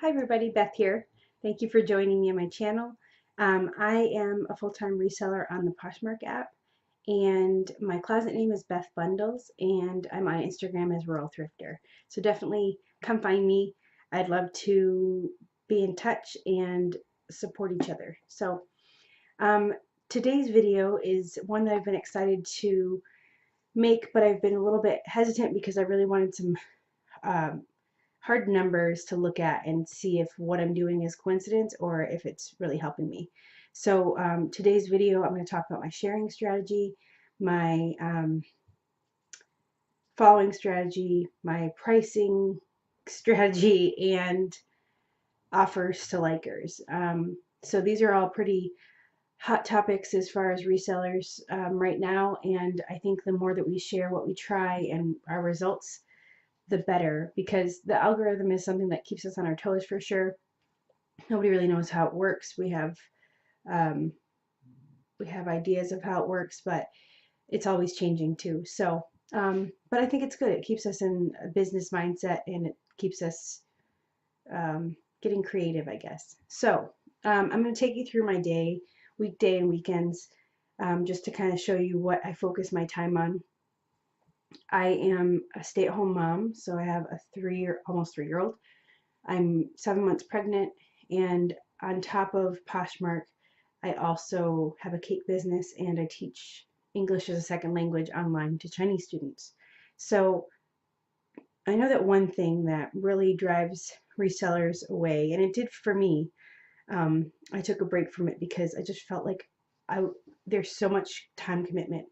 Hi everybody, Beth here. Thank you for joining me on my channel. I am a full-time reseller on the Poshmark app, and my closet name is Beth Bundles, and I'm on Instagram as Rural Thrifter. So definitely come find me. I'd love to be in touch and support each other. So um, today's video is one that I've been excited to make, but I've been a little bit hesitant because I really wanted some um, hard numbers to look at and see if what I'm doing is coincidence or if it's really helping me. So today's video, I'm going to talk about my sharing strategy, my following strategy, my pricing strategy, and offers to likers. So these are all pretty hot topics as far as resellers right now, and I think the more that we share what we try and our results, the better, because the algorithm is something that keeps us on our toes for sure. Nobody really knows how it works. Um, we have ideas of how it works, but it's always changing too. So, but I think it's good. It keeps us in a business mindset, and it keeps us getting creative, I guess. So, I'm going to take you through my day, weekday and weekends, just to kind of show you what I focus my time on. I am a stay-at-home mom, so I have a almost 3-year old. I'm 7 months pregnant, and on top of Poshmark, I also have a cake business, and I teach English as a second language online to Chinese students. So I know that one thing that really drives resellers away, and it did for me, I took a break from it because I just felt like I there's so much time commitment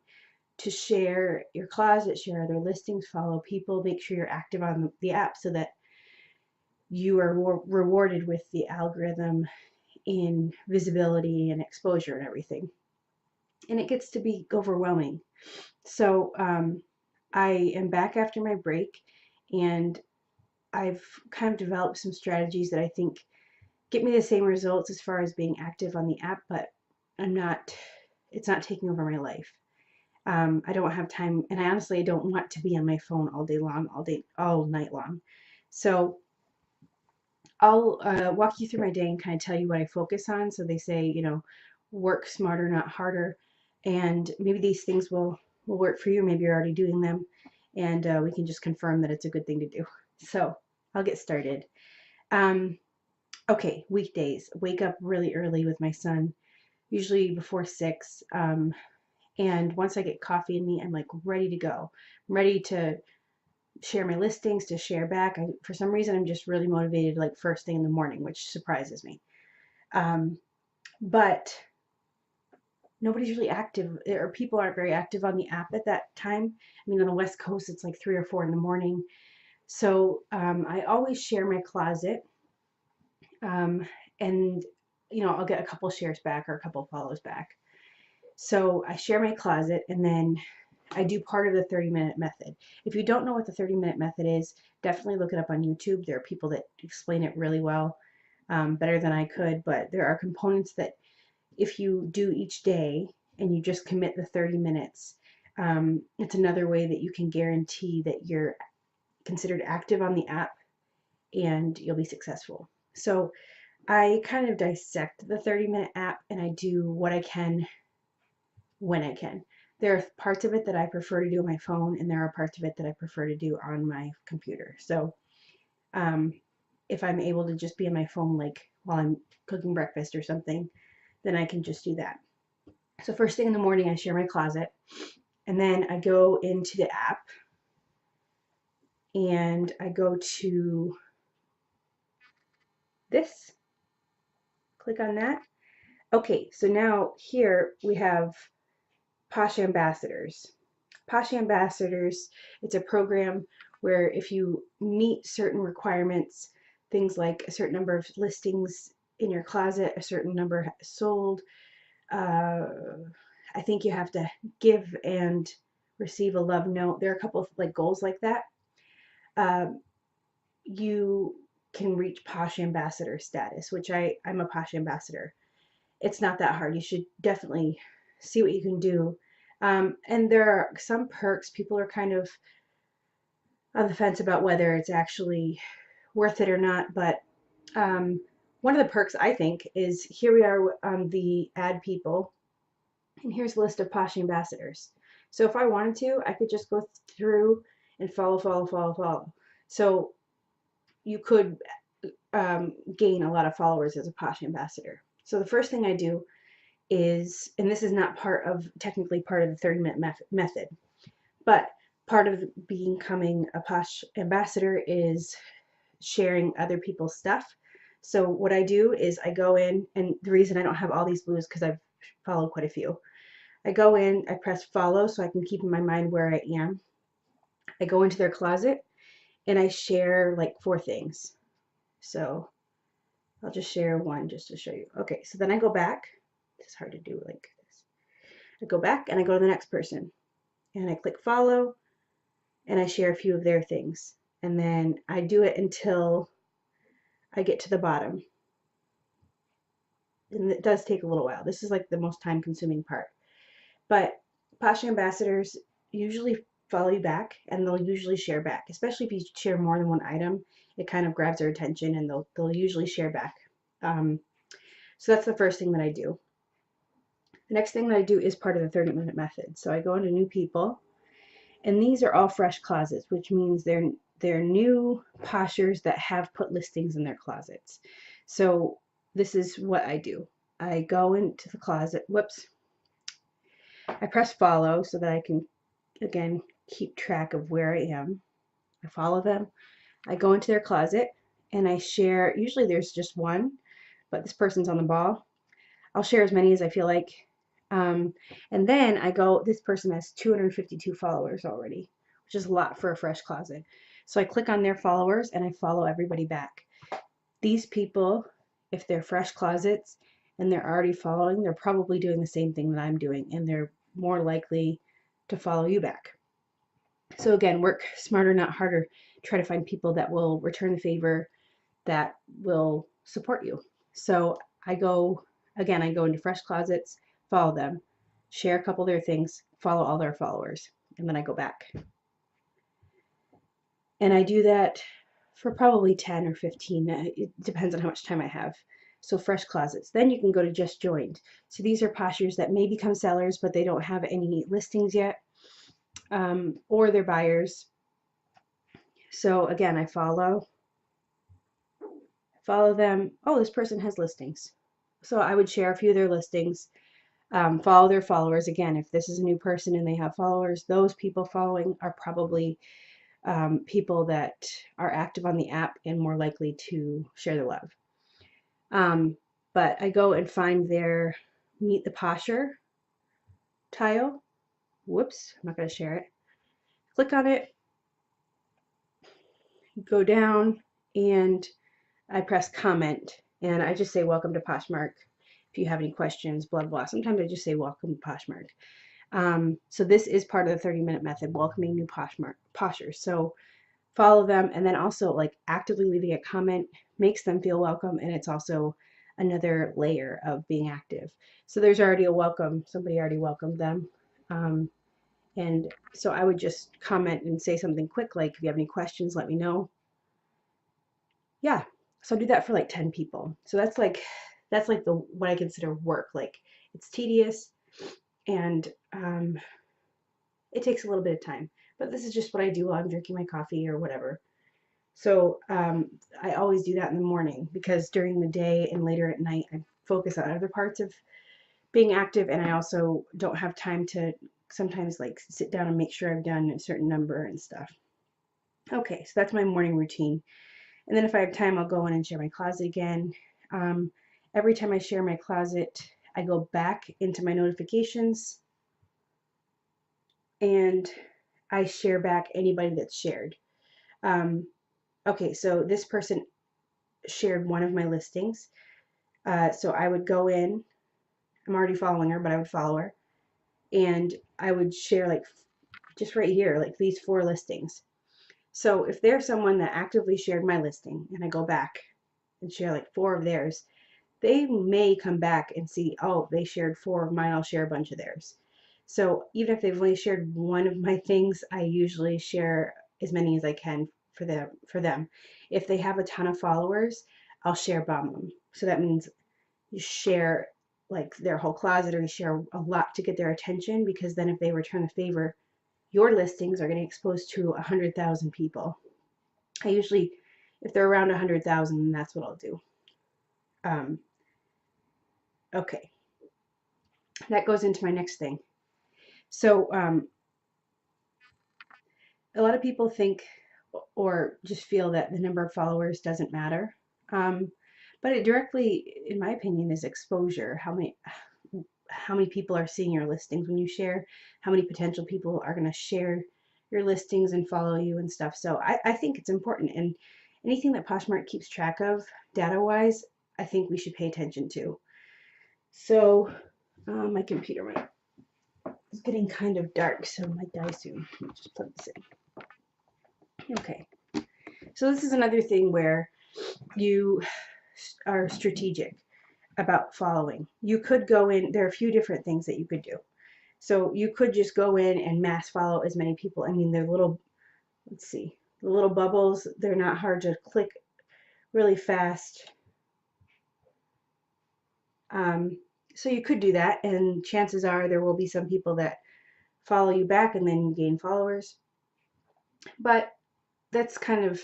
to share your closet, share other listings, follow people, make sure you're active on the app so that you are rewarded with the algorithm in visibility and exposure and everything. And it gets to be overwhelming. So I am back after my break, and I've kind of developed some strategies that I think get me the same results as far as being active on the app, but it's not taking over my life. I don't have time, and I honestly don't want to be on my phone all day long, all night long. So I'll walk you through my day and kind of tell you what I focus on. So they say, work smarter, not harder, and maybe these things will work for you. Maybe you're already doing them, and we can just confirm that it's a good thing to do. So I'll get started. Okay, weekdays. Wake up really early with my son, usually before 6. And once I get coffee in me, I'm like ready to go. I'm ready to share my listings, to share back. For some reason, I'm just really motivated like first thing in the morning, which surprises me. But nobody's really active, or people aren't very active on the app at that time. I mean, on the West Coast, it's like 3 or 4 in the morning. So I always share my closet, um, and I'll get a couple shares back or a couple follows back. So I share my closet, and then I do part of the 30-minute method. If you don't know what the 30-minute method is, definitely look it up on YouTube. There are people that explain it really well, better than I could, but there are components that if you do each day and you just commit the 30 minutes, it's another way that you can guarantee that you're considered active on the app and you'll be successful. So I kind of dissect the 30-minute app, and I do what I can when I can. There are parts of it that I prefer to do on my phone, and there are parts of it that I prefer to do on my computer. So um, if I'm able to just be on my phone, like while I'm cooking breakfast or something, then I can just do that. So first thing in the morning, I share my closet, and then I go into the app, and I go to this, click on that. Okay, so now here we have Posh Ambassadors. Posh Ambassadors, it's a program where if you meet certain requirements, things like a certain number of listings in your closet, a certain number sold, I think you have to give and receive a love note. There are a couple of like goals like that. You can reach Posh Ambassador status, which I'm a Posh Ambassador. It's not that hard. You should definitely see what you can do. And there are some perks. People are kind of on the fence about whether it's actually worth it or not, but One of the perks I think is here we are on the add people, and here's a list of Posh ambassadors. So if I wanted to, I could just go through and follow. So you could gain a lot of followers as a Posh ambassador. So the first thing I do is, and this is not technically part of the 30-minute method, but part of becoming a Posh ambassador is sharing other people's stuff. So what I do is I go in, and the reason I don't have all these blues because I've followed quite a few. I go in, I press follow so I can keep in my mind where I am. I go into their closet and I share like 4 things. So I'll just share one just to show you. Okay, so then I go back. It's hard to do like this. I go back and I go to the next person and I click follow and I share a few of their things. And then I do it until I get to the bottom. And it does take a little while. This is like the most time consuming part. But Posh ambassadors usually follow you back and they'll usually share back, especially if you share more than one item. It kind of grabs their attention and they'll usually share back. So that's the first thing that I do. The next thing that I do is part of the 30-minute method. So I go into new people, and these are all fresh closets, which means they're new poshers that have put listings in their closets. So this is what I do. I go into the closet. Whoops. I press follow so that I can, again, keep track of where I am. I follow them. I go into their closet and I share. Usually there's just one, but this person's on the ball. I'll share as many as I feel like. And then I go, this person has 252 followers already, which is a lot for a fresh closet. So I click on their followers and I follow everybody back. These people, if they're fresh closets and they're already following, they're probably doing the same thing that I'm doing, and they're more likely to follow you back. So again, work smarter, not harder. Try to find people that will return the favor, that will support you. So I go into fresh closets, follow them, share a couple of their things, follow all their followers, and then I go back. And I do that for probably 10 or 15. It depends on how much time I have. So fresh closets. Then you can go to just joined. So these are poshers that may become sellers, but they don't have any listings yet, or they're buyers. So again, I follow them. Oh, this person has listings. So I would share a few of their listings, follow their followers. Again, if this is a new person and they have followers, those people following are probably people that are active on the app and more likely to share the love. But I go and find their Meet the Posher tile. Whoops, I'm not going to share it. Click on it, go down, and I press comment, and I just say welcome to Poshmark. If you have any questions, blah, blah. Sometimes I just say welcome to Poshmark. So this is part of the 30-minute method, welcoming new poshers. So follow them, and then also like actively leaving a comment makes them feel welcome, and it's also another layer of being active. So there's already a welcome, somebody already welcomed them. And so I would just comment and say something quick like, if you have any questions, let me know. Yeah, so I do that for like 10 people. So that's like the what I consider work. Like, it's tedious and it takes a little bit of time, but this is just what I do while I'm drinking my coffee or whatever. So I always do that in the morning, because during the day and later at night I focus on other parts of being active, and I also don't have time to sometimes like sit down and make sure I've done a certain number and stuff. Okay, so that's my morning routine. And then if I have time, I'll go in and share my closet again. Every time I share my closet, I go back into my notifications and I share back anybody that's shared. Okay, so this person shared one of my listings. So I would go in, I'm already following her, but I would follow her, and I would share like just right here, like these 4 listings. So if there's someone that actively shared my listing and I go back and share like 4 of theirs, they may come back and see, oh, they shared 4 of mine, I'll share a bunch of theirs. So even if they've only shared one of my things, I usually share as many as I can for them. If they have a ton of followers, I'll share bomb them. So that means you share like their whole closet, or you share a lot to get their attention, because then if they return the favor, your listings are getting exposed to 100,000 people. I usually, if they're around 100,000, that's what I'll do. Um, okay, that goes into my next thing. So a lot of people think or just feel that the number of followers doesn't matter. Um, but it directly, in my opinion, is exposure. How many people are seeing your listings when you share, how many potential people are going to share your listings and follow you and stuff. So I think it's important, and anything that Poshmark keeps track of data wise, I think we should pay attention to. So my computer went, it's getting kind of dark, so it might die soon. Let me just plug this in. Okay, so this is another thing where you are strategic about following. You could go in, there are a few different things that you could do. So you could just go in and mass follow as many people. I mean, they're little, let's see, the little bubbles, they're not hard to click really fast. So you could do that, and chances are there will be some people that follow you back and then you gain followers. But that's kind of,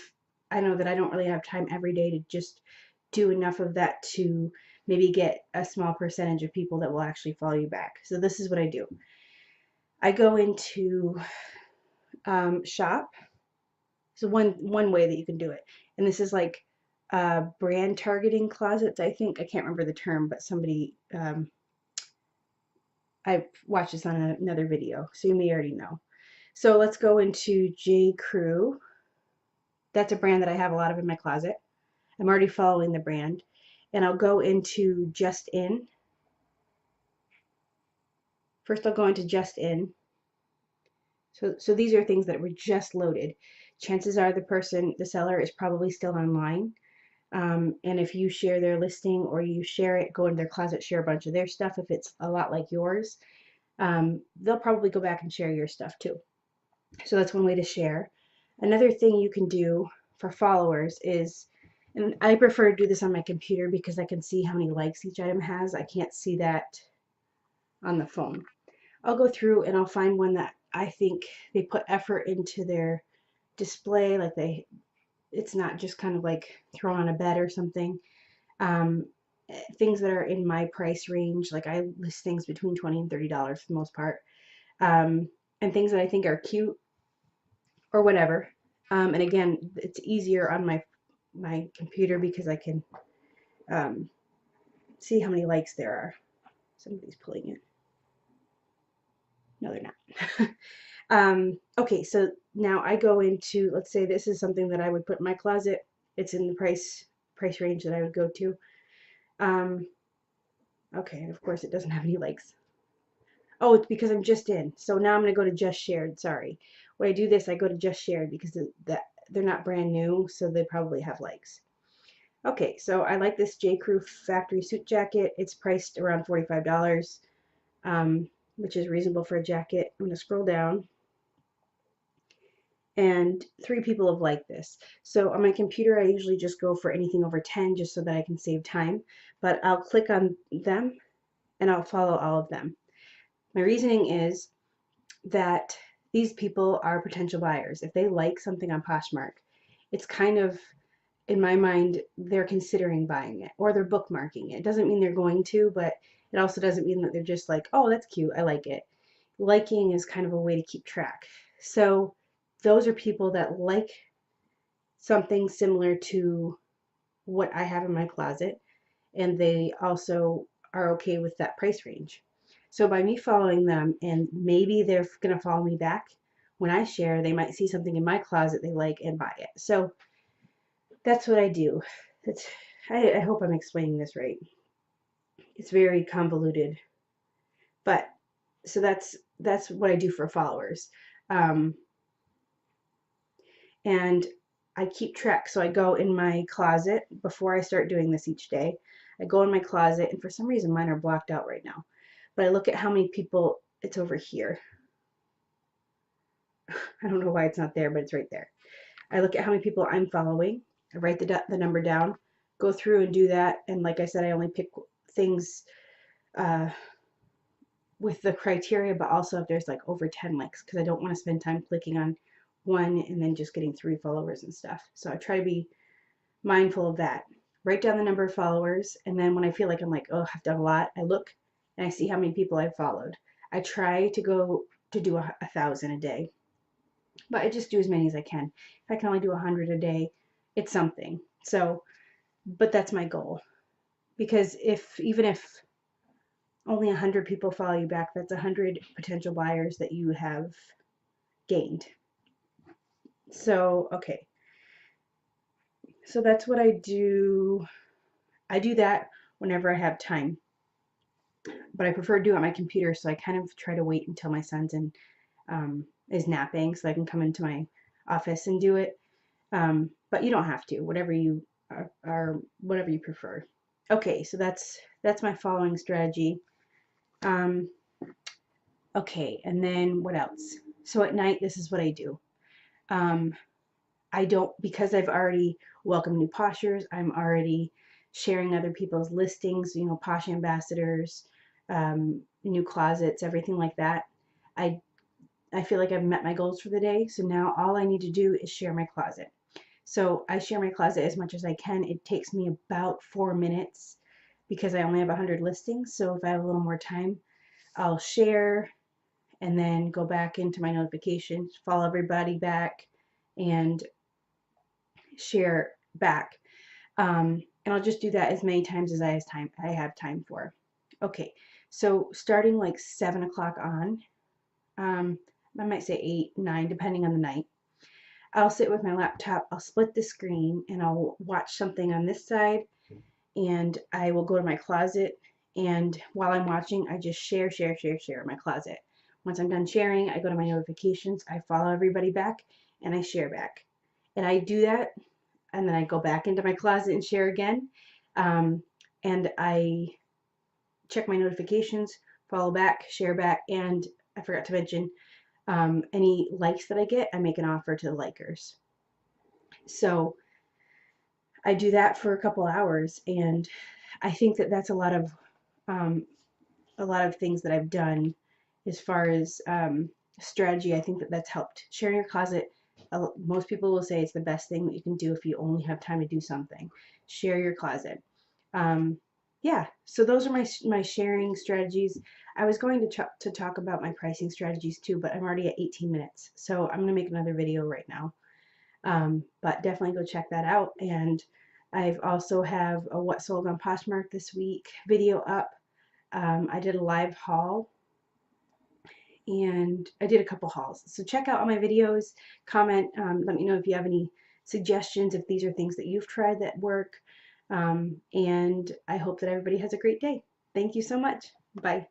I know that I don't really have time every day to just do enough of that to maybe get a small percentage of people that will actually follow you back. So this is what I do. I go into shop. So one way that you can do it, and this is like brand targeting closets. I think, I can't remember the term, but somebody I watched this on another video, so you may already know. So let's go into J. Crew. That's a brand that I have a lot of in my closet. I'm already following the brand, and I'll go into Just In. First, I'll go into Just In. So these are things that were just loaded. Chances are the seller is probably still online. And if you share their listing or you share it, go into their closet, share a bunch of their stuff, if it's a lot like yours, they'll probably go back and share your stuff too. So that's one way to share. Another thing you can do for followers is, and I prefer to do this on my computer because I can see how many likes each item has. I can't see that on the phone. I'll go through and I'll find one that I think they put effort into their display, like it's not just kind of like thrown on a bed or something. Um, Things that are in my price range, like I list things between $20 and $30 for the most part, and things that I think are cute or whatever. And again, it's easier on my computer because I can see how many likes there are. Somebody's pulling it. No, they're not. Okay, so now I go into, let's say this is something that I would put in my closet. It's in the price range that I would go to. Okay, and of course it doesn't have any likes. Oh, it's because I'm just in. So now I'm going to go to just shared. Sorry. When I do this, I go to just shared because they're not brand new, so they probably have likes. Okay, so I like this J. Crew factory suit jacket. It's priced around $45, which is reasonable for a jacket. I'm going to scroll down, and 3 people have liked this. So on my computer, I usually just go for anything over 10 just so that I can save time. But I'll click on them, and I'll follow all of them. My reasoning is that these people are potential buyers. If they like something on Poshmark, it's kind of, in my mind, they're considering buying it or they're bookmarking it. It doesn't mean they're going to, but it also doesn't mean that they're just like, oh, that's cute, I like it. Liking is kind of a way to keep track. So those are people that like something similar to what I have in my closet, and they also are okay with that price range. So by me following them, and maybe they're going to follow me back when I share, they might see something in my closet they like and buy it. So that's what I do. I hope I'm explaining this right. It's very convoluted, but so that's what I do for followers. Um, and I keep track. So I go in my closet before I start doing this each day. I go in my closet, and for some reason mine are blocked out right now. But I look at how many people, it's over here. I don't know why it's not there, but it's right there. I look at how many people I'm following. I write the number down. go through and do that. And like I said, I only pick things uh, with the criteria, but also if there's like over 10 likes, because I don't want to spend time clicking on one and then just getting 3 followers and stuff. So I try to be mindful of that. Write down the number of followers, and then when I feel like I'm like, oh, I've done a lot, I look and I see how many people I've followed. I try to go to do 1,000 a day, but I just do as many as I can. If I can only do 100 a day, it's something. So, but that's my goal, because if even if only 100 people follow you back, that's 100 potential buyers that you have gained. So, okay. So that's what I do. I do that whenever I have time, but I prefer to do it on my computer. So I kind of try to wait until my son's is napping so I can come into my office and do it. But you don't have to, whatever you are whatever you prefer. Okay, so that's my following strategy. Um, okay, and then what else? So at night, this is what I do. Um, I don't, because I've already welcomed new postures, I'm already sharing other people's listings, you know, Posh Ambassadors, new closets, everything like that. I I feel like I've met my goals for the day, so now all I need to do is share my closet. So I share my closet as much as I can. It takes me about 4 minutes because I only have 100 listings. So if I have a little more time, I'll share and then go back into my notifications, follow everybody back, and share back. And I'll just do that as many times as I have time for. Okay, so starting like 7 o'clock on, I might say 8, 9, depending on the night. I'll sit with my laptop, I'll split the screen, and I'll watch something on this side, and I will go to my closet, and while I'm watching, I just share in my closet. Once I'm done sharing, I go to my notifications, I follow everybody back, and I share back. And I do that, and then I go back into my closet and share again. Um, and I check my notifications, follow back, share back, and I forgot to mention, any likes that I get, I make an offer to the likers. So I do that for a couple hours, and I think that that's um, a lot of things that I've done as far as strategy. I think that that's helped. Sharing your closet, most people will say it's the best thing that you can do if you only have time to do something. Share your closet. Um, yeah, so those are my sharing strategies. I was going to talk about my pricing strategies too, but I'm already at 18 minutes, so I'm gonna make another video right now. But definitely go check that out. And I've also have a what sold on Poshmark this week video up. I did a live haul, and I did a couple hauls. So check out all my videos, comment, let me know if you have any suggestions, if these are things that you've tried that work. And I hope that everybody has a great day. Thank you so much. Bye.